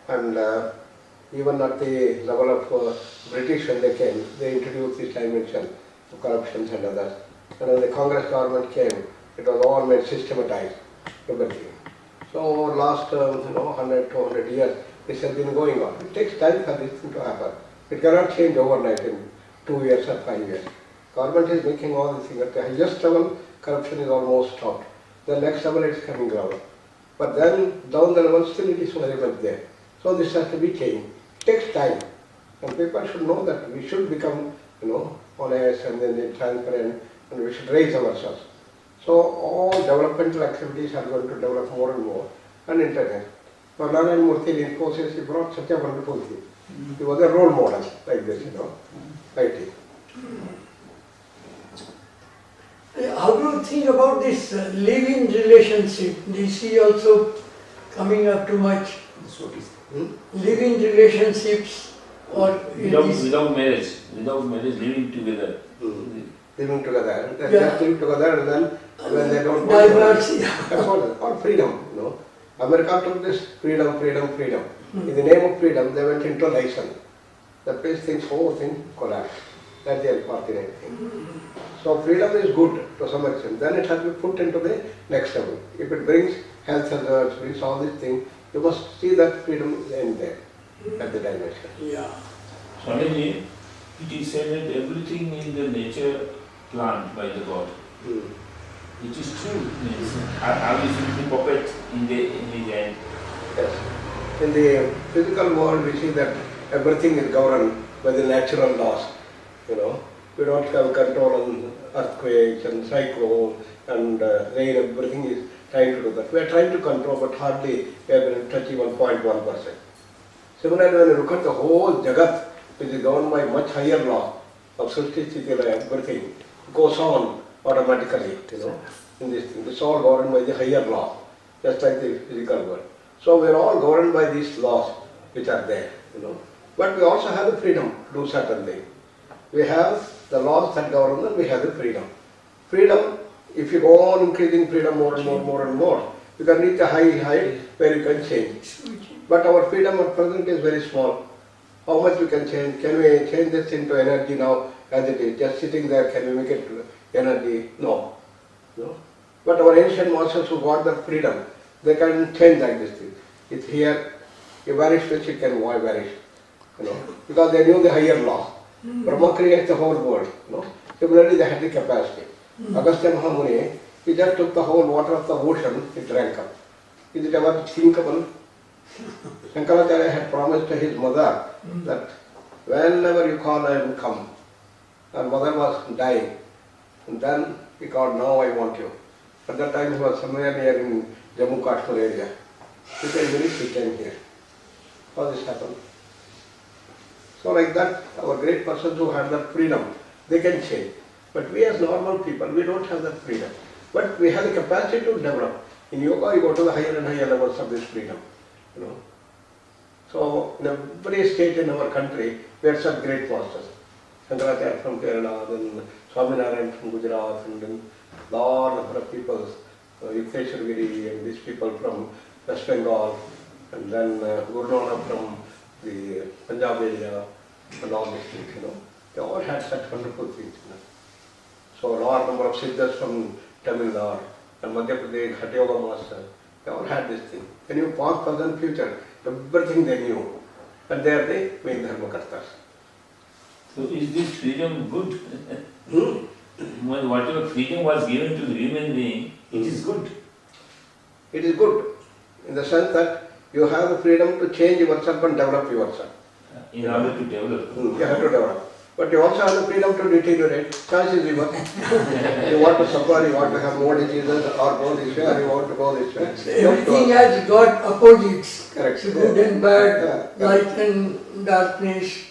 And even at the level of British, when they came, they introduced this dimension of corruptions and others. And when the Congress government came, it was all made systematized, everything. So over last 100, 200 years, this has been going on. It takes time for this thing to happen. It cannot change overnight in 2 years or 5 years. Government is making all these things. At the highest level, corruption is almost stopped. The next level is coming down. But then down the level, still it is very much there. So this has to be changed. It takes time. And people should know that we should become, honest and then transparent, and we should raise ourselves. So all developmental activities are going to develop more and more, and internet. Now, Narayan Murthy in Infosys, he brought such a wonderful thing. He was a role model like this, IT. How do you think about this live-in relationship? Do you see also coming up too much? Live-in relationships or without marriage, living together. Living together, they just live together, and then when they don't divorce. That's all freedom, America took this freedom. In the name of freedom, they went into license. That place whole thing collapsed. That's the unfortunate thing. So freedom is good to some extent. Then it has to be put into the next level. If it brings health hazards, brings all these things, you must see that freedom is in there at the dimension. Yeah. Swamiji, it is said that everything in the nature planned by the God. It is true. How is it the puppet in the end? Yes. In the physical world, we see that everything is governed by the natural laws. We don't have control on earthquakes and cyclones and rain. Everything is trying to do that. We are trying to control, but hardly we are going to touch even 0.1%. Similarly, when you look at the whole Jagat, which is governed by much higher law of Srishti, Sthiti, Laya, everything goes on automatically, in this thing. It's all governed by the higher law, just like the physical world. So we are all governed by these laws which are there, But we also have the freedom to do certain things. We have the laws that govern them, we have the freedom. Freedom, if you go on increasing freedom more and more, you can reach a high height where you can change. But our freedom at present is very small. How much we can change? Can we change this into energy now as it is? Just sitting there, can we make it energy? No. But our ancient masters who got that freedom, they can change like this thing. It's here, you vanish which it can vanish. Because they knew the higher law. Brahma creates the whole world. Similarly, they had the capacity. Agastya Mahamuni, he just took the whole water of the ocean, he drank up. Is it ever thinkable? Shankaracharya had promised to his mother that whenever you call, I will come. Her mother was dying. And then he called, now I want you. At that time he was somewhere near in Jammu Kashmir area. He said, he came here. How this happened? So like that, our great persons who have that freedom, they can change. But we as normal people, we don't have that freedom. But we have the capacity to develop. In yoga, you go to the higher and higher levels of this freedom. So in every state in our country, we have such great masters. Shankaracharya from Kerala, then Swaminarayan from Gujarat, and then large number of people, Yukteswar Giri and these people from West Bengal, and then Guru Nanak from the Punjab area, and all these things, They all had such wonderful things. So a large number of Siddhas from Tamil Nadu and Madhya Pradesh, Hatha Yoga Master, they all had this thing. When you past, present, future, everything they knew. And they are the main Dharmakartas. So is this freedom good? Whatever freedom was given to the human being, it is good. It is good in the sense that you have the freedom to change yourself and develop yourself. In order to develop. You have to develop. But you also have the freedom to deteriorate. Choice is yours. You want to suffer, you want to have more diseases, or go this way, or you want to go this way. Everything has got opposites. Correct. So good and bad, light and darkness.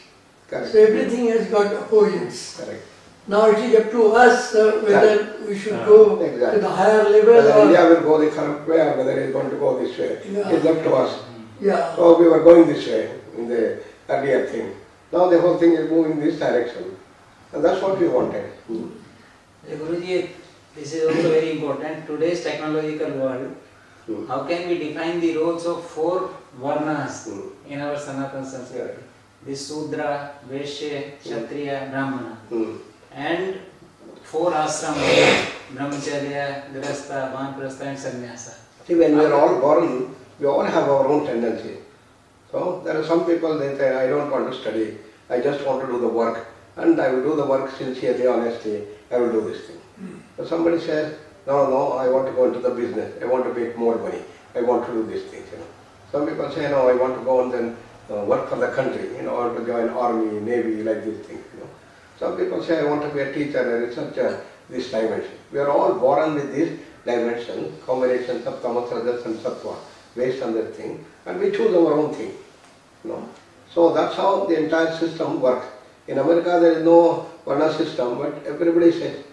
Correct. So everything has got opposites. Correct. Now it is up to us whether we should go Exactly. to the higher level Whether or India will go the correct way or whether it is going to go this way. Yeah. It's up to us. yeah. So we were going this way in the earlier thing. Now the whole thing is moving this direction. And that's what we wanted. Guruji, this is also very important. Today's technological world, how can we define the roles of 4 varnas in our Sanatana Sanskriti? The Sudra, Vaishya, Kshatriya, Brahmana. And 4 ashrams, Brahmacharya, Grihastha, Vanaprastha and Sannyasa. See, when we are all born, we all have our own tendency. So there are some people, they say, I don't want to study, I just want to do the work. And I will do the work sincerely, honestly, I will do this thing. But somebody says, no, I want to go into the business, I want to make more money, I want to do these things. Some people say, no, I want to go and then work for the country, I want to join army, navy, like these things. Some people say, I want to be a teacher, a researcher, this dimension. We are all born with these dimensions, combinations of tamas, rajas and sattva, based on that thing, and we choose our own thing. So that's how the entire system works. In America there is no varna system, but everybody says.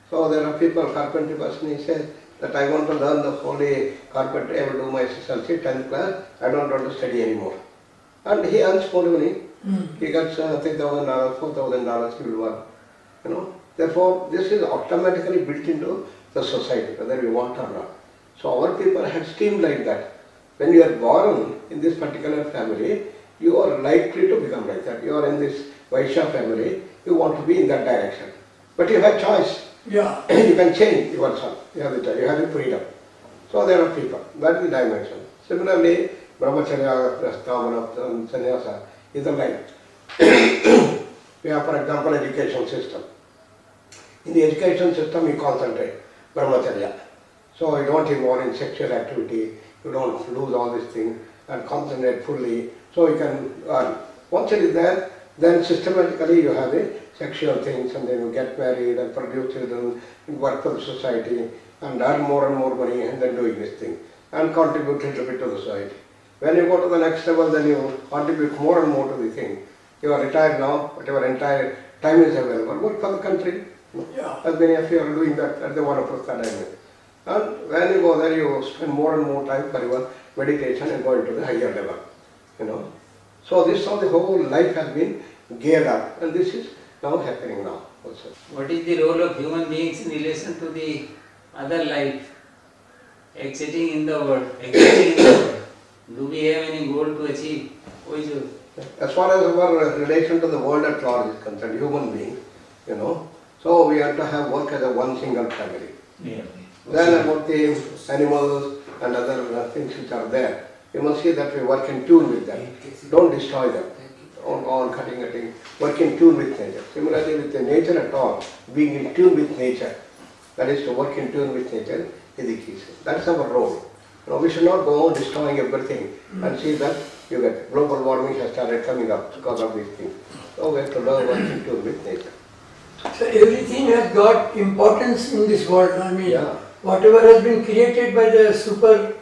So there are people, carpentry person, he says that I want to learn the holy carpentry, I will do my SSLC, 10th class, I don't want to study anymore. And he earns more money. He gets $3,000, $4,000, he will work. Therefore, this is automatically built into the society, whether we want or not. So our people had schemed like that. When you are born in this particular family, you are likely to become like that. You are in this Vaishya family, you want to be in that direction. But you have choice. Yeah. You can change yourself. You have the choice. You have the freedom. So there are people. That is the dimension. Similarly, Brahmacharya, Grihastha, Sannyasa is the life. We have, for example, education system. In the education system, you concentrate Brahmacharya. So you don't involve in sexual activity, you don't lose all these things and concentrate fully. So you can earn. Once it is there, then systematically you have the sexual things and then you get married and produce children, work for the society and earn more and more money and then doing this thing and contribute a little bit to the society. When you go to the next level, then you contribute more and more to the thing. You are retired now, but your entire time is available. Work for the country. Yeah. As many of you are doing that at the Vanaprastha dimension. And when you go there, you spend more and more time for your meditation and go into the higher level. So this is how the whole life has been geared up, and this is now happening now also. What is the role of human beings in relation to the other life, existing in the world? Do we have any goal to achieve? As far as our relation to the world at large is concerned, human being, so we have to have work as a one single family. Yeah. Then about the animals and other things which are there, you must see that we work in tune with them. Don't destroy them. Don't go on cutting. Work in tune with nature. Similarly with the nature at all, being in tune with nature, that is to work in tune with nature is the key. That's our role. We should not go on destroying everything and see that you get global warming has started coming up because of these things. So we have to learn work in tune with nature. So everything has got importance in this world. Yeah. Whatever has been created by the super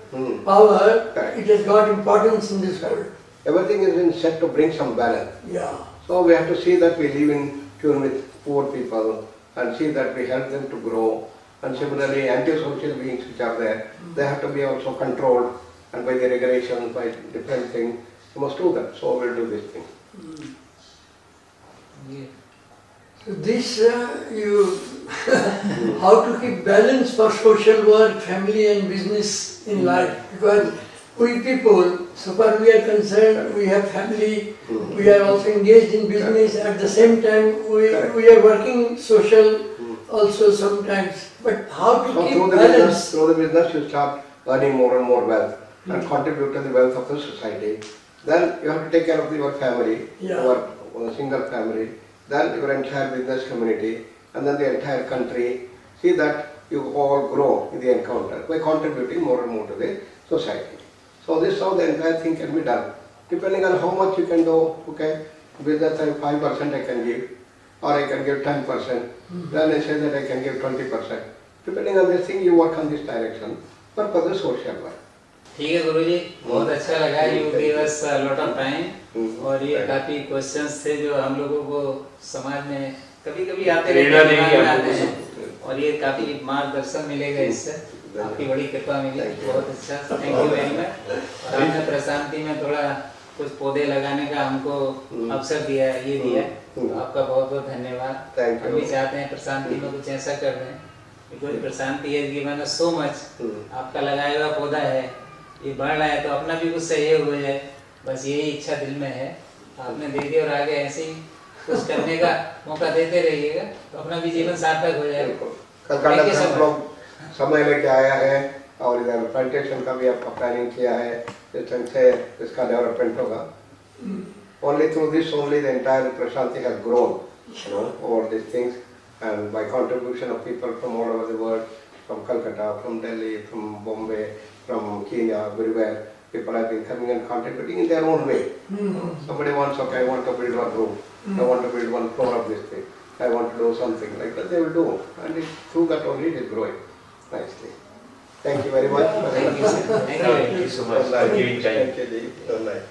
power, Correct. it has got importance in this world. Everything is been set to bring some balance. Yeah. So we have to see that we live in tune with poor people and see that we help them to grow. And similarly, antisocial beings which are there, they have to be also controlled and by the regulations, by different things, you must do that. So we'll do this thing. Yeah. So this how to keep balance for social work, family and business in life. Because we people, so far we are concerned, we have family, we are also engaged in business, at the same time we are working social also sometimes. But how to keep balance? Through the business you start earning more and more wealth and contribute to the wealth of the society. Then you have to take care of your family, your single family, then your entire business community, and then the entire country. See that you all grow in the encounter by contributing more and more to the society. So this is how the entire thing can be done. Depending on how much you can do, okay, business 5% I can give, or I can give 10%, then I say that I can give 20%. Depending on this thing, you work on this direction, but for the social work. ठीक है गुरुजी, बहुत अच्छा लगा. You gave us a lot of time और ये काफी questions थे जो हम लोगों को समाज में कभी कभी आते प्रेरणा रहते देगी हैं, आपको आते हैं और ये काफी मार्गदर्शन मिलेगा इससे, आपकी बड़ी कृपा मिली, बहुत अच्छा, थैंक यू वेरी मच। और आपने प्रशांति में थोड़ा कुछ पौधे लगाने का हमको अवसर दिया है, ये दिया है, तो आपका बहुत बहुत धन्यवाद। Thank you. हम भी चाहते हैं प्रशांति में कुछ ऐसा कर रहे हैं, बिकॉज प्रशांति है गिवन सो मच, आपका लगाया हुआ पौधा है, ये बढ़ रहा है तो अपना भी कुछ सहयोग हो जाए, बस यही इच्छा दिल में है, आपने दे दी और आगे ऐसे ही कुछ करने का मौका देते रहिएगा तो अपना भी जीवन सार्थक हो जाएगा। कलकत्ता से हम लोग समय लेके आया है और इधर प्लांटेशन का भी आपका प्लानिंग किया है, जिस ढंग से इसका डेवलपमेंट होगा। Only through this only the entire Prashanti has grown, over these things, and by contribution of people from all over the world, from Kolkata, from Delhi, from Bombay, from Kenya, everywhere, people have been coming and contributing in their own way. Somebody wants, okay, I want to build one room, I want to build one floor of this thing, I want to do something like that, they will do, and through that only it is growing nicely. Thank you very much. Thank you, sir. Thank you. Thank you so much for giving time. Thank you, Ji. So nice.